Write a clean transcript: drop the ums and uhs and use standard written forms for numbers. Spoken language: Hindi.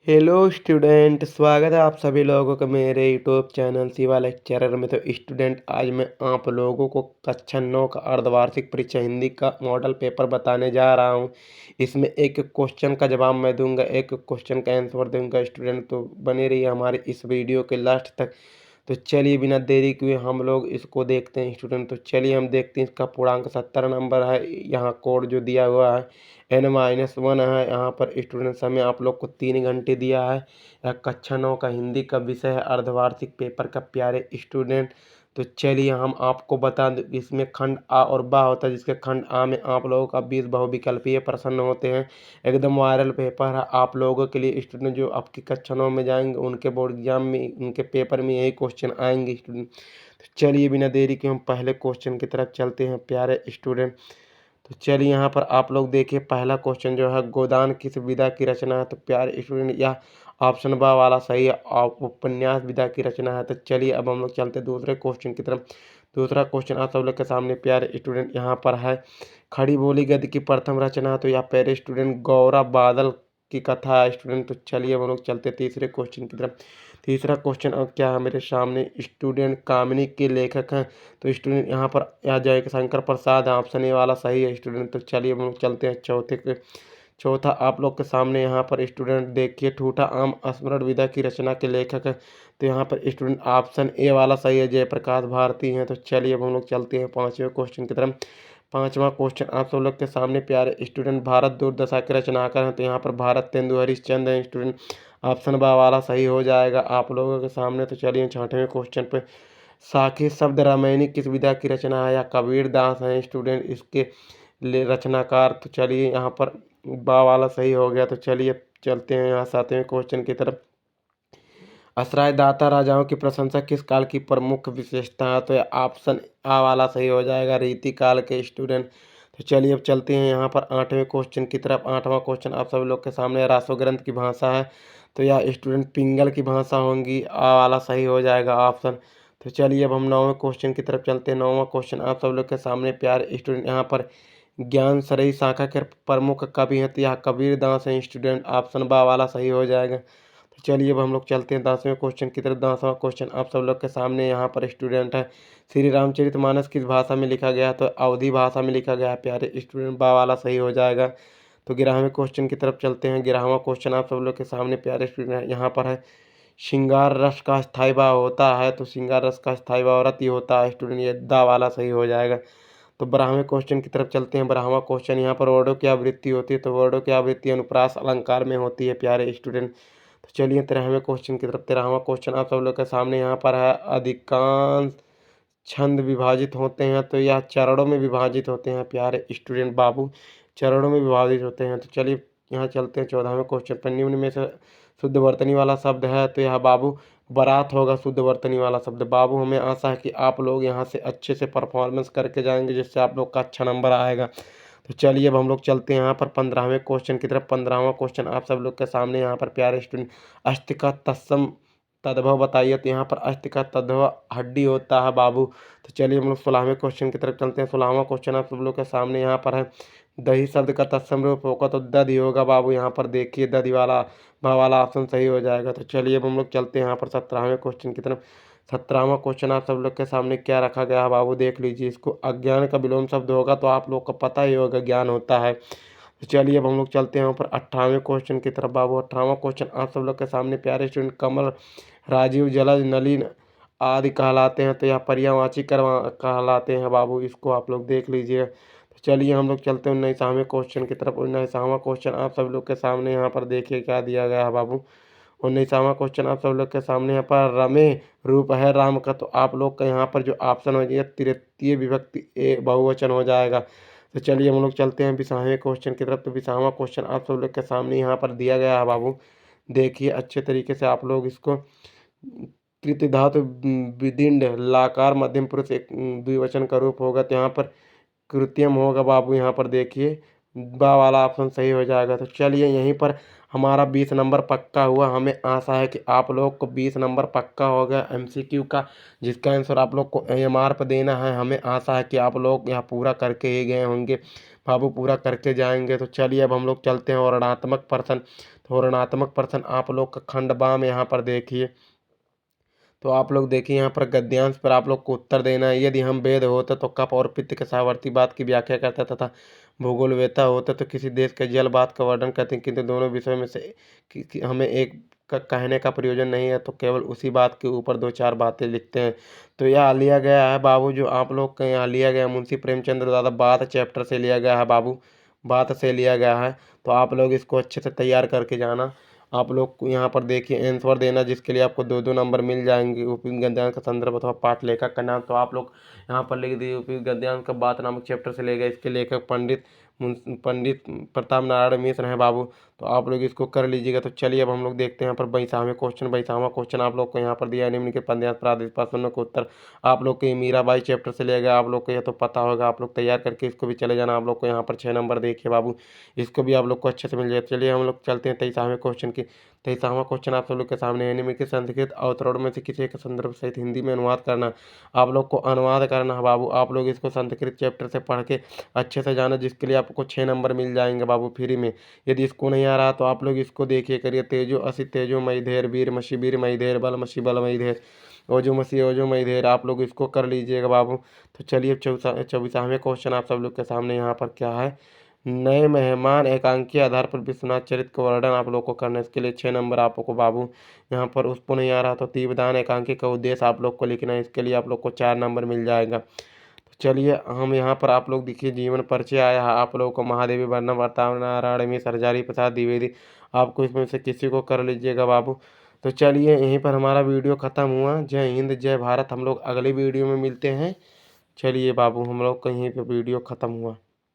हेलो स्टूडेंट, स्वागत है आप सभी लोगों का मेरे यूट्यूब चैनल शिवा लेक्चरर में। तो स्टूडेंट, आज मैं आप लोगों को कक्षा 9 का अर्धवार्षिक परीक्षा हिंदी का मॉडल पेपर बताने जा रहा हूं। इसमें एक क्वेश्चन का जवाब मैं दूंगा, एक क्वेश्चन का आंसर दूंगा। स्टूडेंट, तो बने रहिए हमारे इस वीडियो के लास्ट तक। तो चलिए बिना देरी किए हम लोग इसको देखते हैं स्टूडेंट। तो चलिए हम देखते हैं। इसका पूर्णांक 70 नंबर है। यहाँ कोड जो दिया हुआ है N-1 है। यहाँ पर स्टूडेंट समय आप लोग को 3 घंटे दिया है। यह कक्षा 9 का हिंदी का विषय है, अर्धवार्षिक पेपर का प्यारे स्टूडेंट। तो चलिए हम आपको बता दें, इसमें खंड आ और बा होता है, जिसके खंड आ में आप लोगों का 20 बहुविकल्पीय प्रश्न होते हैं। एकदम वायरल पेपर है आप लोगों के लिए स्टूडेंट। जो आपकी कक्षा 9 में जाएंगे उनके बोर्ड एग्जाम में, उनके पेपर में यही क्वेश्चन आएंगे स्टूडेंट। तो चलिए बिना देरी के हम पहले क्वेश्चन की तरफ चलते हैं प्यारे स्टूडेंट। तो चलिए यहाँ पर आप लोग देखिए, पहला क्वेश्चन जो है, गोदान किस विधा की रचना है। तो प्यारे स्टूडेंट यह ऑप्शन बा वाला सही है, उपन्यास विधा की रचना है। तो चलिए अब हम लोग चलते हैं दूसरे क्वेश्चन की तरफ। दूसरा क्वेश्चन आप सब लोग के सामने प्यारे स्टूडेंट यहाँ पर है, खड़ी बोली गद्य की प्रथम रचना। तो यह प्यारे स्टूडेंट गौरा बादल की कथा है स्टूडेंट। तो चलिए हम लोग चलते हैं तीसरे क्वेश्चन की तरफ। तीसरा क्वेश्चन अब क्या है मेरे सामने स्टूडेंट, कामिनी के लेखक हैं। तो स्टूडेंट यहाँ पर जयशंकर प्रसाद है, ऑप्शन ए वाला सही है स्टूडेंट। तो चलिए हम लोग चलते हैं चौथा आप लोग के सामने यहाँ पर स्टूडेंट देखिए, ठूठा आम स्मरण विधा की रचना के लेखक है। तो यहाँ पर स्टूडेंट ऑप्शन ए वाला सही है, जयप्रकाश भारती हैं। तो चलिए अब हम लोग चलते हैं पांचवें क्वेश्चन की तरफ। पांचवा क्वेश्चन आप सब लोग के सामने प्यारे स्टूडेंट, भारत दुर्दशा के रचनाकार हैं। तो यहाँ पर भारत तेंदु हरिश्चंद्र हैं स्टूडेंट। ऑप्शन बा वाला सही हो जाएगा आप लोगों के सामने। तो चलिए छठवें क्वेश्चन पे, साखी शब्द रामायणी किस विधा की रचना है। या कबीर दास हैं स्टूडेंट इसके रचनाकार। तो चलिए यहाँ पर बा वाला सही हो गया। तो चलिए चलते हैं यहाँ सातवें क्वेश्चन की तरफ। असराय दाता राजाओं की प्रशंसा किस काल की प्रमुख विशेषता है। तो ऑप्शन आ वाला सही हो जाएगा, रीति काल के स्टूडेंट। तो चलिए अब चलते हैं यहाँ पर आठवें क्वेश्चन की तरफ। आठवां क्वेश्चन आप सभी लोग के सामने, रासो ग्रंथ की भाषा है। तो यह स्टूडेंट पिंगल की भाषा होंगी, आ वाला सही हो जाएगा ऑप्शन। तो चलिए अब हम नौवें क्वेश्चन की तरफ चलते हैं। नौवां क्वेश्चन आप सब लोग के सामने प्यारे स्टूडेंट, यहाँ पर ज्ञान सरई शाखा के प्रमुख कवि हैं। तो यह कबीर दास हैं स्टूडेंट। ऑप्शन बा वाला सही हो जाएगा। तो चलिए अब हम लोग चलते हैं 10वें क्वेश्चन की तरफ। 10वां क्वेश्चन आप सब लोग के सामने यहाँ पर स्टूडेंट है, श्री रामचरितमानस किस भाषा में लिखा गया। तो अवधी भाषा में लिखा गया है प्यारे स्टूडेंट, बा वाला सही हो जाएगा। तो 11वें क्वेश्चन की तरफ चलते हैं। 11वां क्वेश्चन आप सब लोग के सामने प्यारे स्टूडेंट यहाँ पर है, श्रृंगार रस का स्थायी भाव होता है। तो श्रृंगार रस का स्थायी भाव रति होता है स्टूडेंट, ये दा वाला सही हो जाएगा। तो 12वें क्वेश्चन की तरफ चलते हैं। 12वां क्वेश्चन यहाँ पर वर्डों की आवृत्ति होती है। तो वर्डों की आवृत्ति अनुप्रास अलंकार में होती है प्यारे स्टूडेंट। तो चलिए 13वें क्वेश्चन की तरफ। 13वां क्वेश्चन आप सब लोग के सामने यहाँ पर है, अधिकांश छंद विभाजित होते हैं। तो यह चरणों में विभाजित होते हैं प्यारे स्टूडेंट बाबू, चरणों में विभाजित होते हैं। तो चलिए यहाँ चलते हैं 14वें क्वेश्चन पर। निम्न में से शुद्ध वर्तनी वाला शब्द है। तो यह बाबू बारात होगा शुद्ध वर्तनी वाला शब्द बाबू। हमें आशा है कि आप लोग यहाँ से अच्छे से परफॉर्मेंस करके जाएंगे, जिससे आप लोग का अच्छा नंबर आएगा। तो चलिए अब हम लोग चलते हैं यहाँ पर 15वें क्वेश्चन की तरफ। 15वां क्वेश्चन आप सब लोग के सामने यहाँ पर प्यारे स्टूडेंट, अस्थि का तत्सम तद्भव बताइए। तो यहाँ पर अस्थि का तद्भव हड्डी होता है बाबू। तो चलिए हम लोग 16वें क्वेश्चन की तरफ चलते हैं। 16वां क्वेश्चन आप सब लोग के सामने यहाँ पर है, दही शब्द का तत्सम रूप होगा तो दधि होगा बाबू। यहाँ पर देखिए दधि वाला भा वाला ऑप्शन सही हो जाएगा। तो चलिए अब हम लोग चलते हैं यहाँ पर 17वें क्वेश्चन की तरफ। 17वां क्वेश्चन आप सब लोग के सामने क्या रखा गया है बाबू, देख लीजिए इसको। अज्ञान का विलोम शब्द होगा, तो आप लोग को पता ही होगा ज्ञान होता है। तो चलिए अब हम लोग चलते हैं यहाँ पर 18वें क्वेश्चन की तरफ बाबू। 18वां क्वेश्चन आप सब लोग के सामने प्यारे स्टूडेंट, कमल राजीव जलज नलिन आदि कहलाते हैं। तो यह पर्यायवाची कहलाते हैं बाबू, इसको आप लोग देख लीजिए। तो चलिए हम लोग चलते हैं 19वें क्वेश्चन की तरफ। 19वां क्वेश्चन आप सब लोग के सामने यहाँ पर देखिए क्या दिया गया है बाबू। 19वां क्वेश्चन आप सब लोग के सामने यहाँ पर, रमे रूप है राम का। तो आप लोग का यहाँ पर जो ऑप्शन हो जाएगा तृतीय विभक्ति ए बहुवचन हो जाएगा। तो चलिए हम लोग चलते हैं 20वें क्वेश्चन की तरफ। तो 20वां क्वेश्चन आप सब लोग के सामने यहाँ पर दिया गया है बाबू, देखिए अच्छे तरीके से आप लोग इसको। कृत धातु विदिंड लाकार मध्यम पुरुष एक द्विवचन का रूप होगा। तो यहाँ पर कृत्यम होगा बाबू, यहाँ पर देखिए बा वाला ऑप्शन सही हो जाएगा। तो चलिए यहीं पर हमारा 20 नंबर पक्का हुआ। हमें आशा है कि आप लोग को 20 नंबर पक्का हो गया एमसीक्यू का, जिसका आंसर आप लोग को एएमआर पर देना है। हमें आशा है कि आप लोग यह पूरा करके ही गए होंगे। बाबू पूरा करके जाएंगे। तो चलिए अब हम लोग चलते हैं और ऋणात्मक प्रश्न। तो ऋणात्मक प्रश्न आप लोग का खंड बा में यहाँ पर देखिए। तो आप लोग देखिए यहाँ पर गद्यांश पर आप लोग को उत्तर देना है। यदि हम वेद होते तो कफ और पित्त के सावर्ती बात की व्याख्या करता तथा भूगोलवेत्ता होते तो किसी देश के जल बात का वर्णन करते, किंतु दोनों विषयों में से हमें एक का कहने का प्रयोजन नहीं है, तो केवल उसी बात के ऊपर दो चार बातें लिखते हैं। तो यह लिया गया है बाबू, जो आप लोग का यहाँ लिया गया मुंशी प्रेमचंद्र द्वारा बात चैप्टर से लिया गया है बाबू, बात से लिया गया है। तो आप लोग इसको अच्छे से तैयार करके जाना। आप लोग को यहाँ पर देखिए आंसर देना, जिसके लिए आपको दो दो नंबर मिल जाएंगे। उपयुक्त गद्यांश का संदर्भ अथवा पाठ लेखक का नाम, तो आप लोग यहाँ पर लिख दिए उपयुक्त गद्यांश का बात नामक चैप्टर से ले गए। इसके लेखक पंडित प्रताप नारायण मिश्र हैं बाबू। तो आप लोग इसको कर लीजिएगा। तो चलिए अब हम लोग देखते हैं यहाँ पर 22वां क्वेश्चन। 22वां क्वेश्चन आप लोग को यहाँ पर दिया है, निम्न के पद्यांश प्रादेशिक प्रश्नों का उत्तर। आप लोग के मीराबाई चैप्टर से लिया गया, आप लोग को यह तो पता होगा। आप लोग तैयार करके इसको भी चले जाना। आप लोग को यहाँ पर 6 नंबर देखिए बाबू, इसको भी आप लोग को अच्छे से मिल जाए। चलिए हम लोग चलते हैं 23वां क्वेश्चन की। 23वां क्वेश्चन आप सब लोग के सामने है, निम्न के संस्कृत अवतरण में से किसी एक संदर्भ सहित हिंदी में अनुवाद करना। आप लोग को अनुवाद करना है बाबू। आप लोग इसको संस्कृत चैप्टर से पढ़ के अच्छे से जाना, जिसके लिए आपको 6 नंबर मिल जाएंगे बाबू फ्री में। यदि इसको नहीं आ रहा तो आप लोग इसको देखिए करिए। तेजो असी तेजो मई धेर, वीर मसी वीर मई धेर, बल मसी बल मई धेर, ओजो मसी ओजो मई धेर। आप लोग इसको कर लीजिएगा बाबू। तो चलिए 24वां क्वेश्चन आप सब लोग के सामने यहाँ पर क्या है, नए मेहमान एकांकीय आधार पर विश्वनाथ चरित्र का वर्णन आप लोग को करना है। इसके लिए 6 नंबर आपको बाबू। यहाँ पर उसको नहीं आ रहा तो दीवदान एकांकी का उद्देश्य आप लोग को लिखना है। इसके लिए आप लोग को 4 नंबर मिल जाएगा। तो चलिए हम यहाँ पर आप लोग देखिए जीवन परिचय आया है आप लोगों को, महादेवी वर्णम प्रताप नारायण में सरजारी प्रसाद द्विवेदी। आपको इसमें से किसी को कर लीजिएगा बाबू। तो चलिए यहीं पर हमारा वीडियो ख़त्म हुआ। जय हिंद जय भारत। हम लोग अगली वीडियो में मिलते हैं। चलिए बाबू हम लोग का यहीं पर वीडियो ख़त्म हुआ।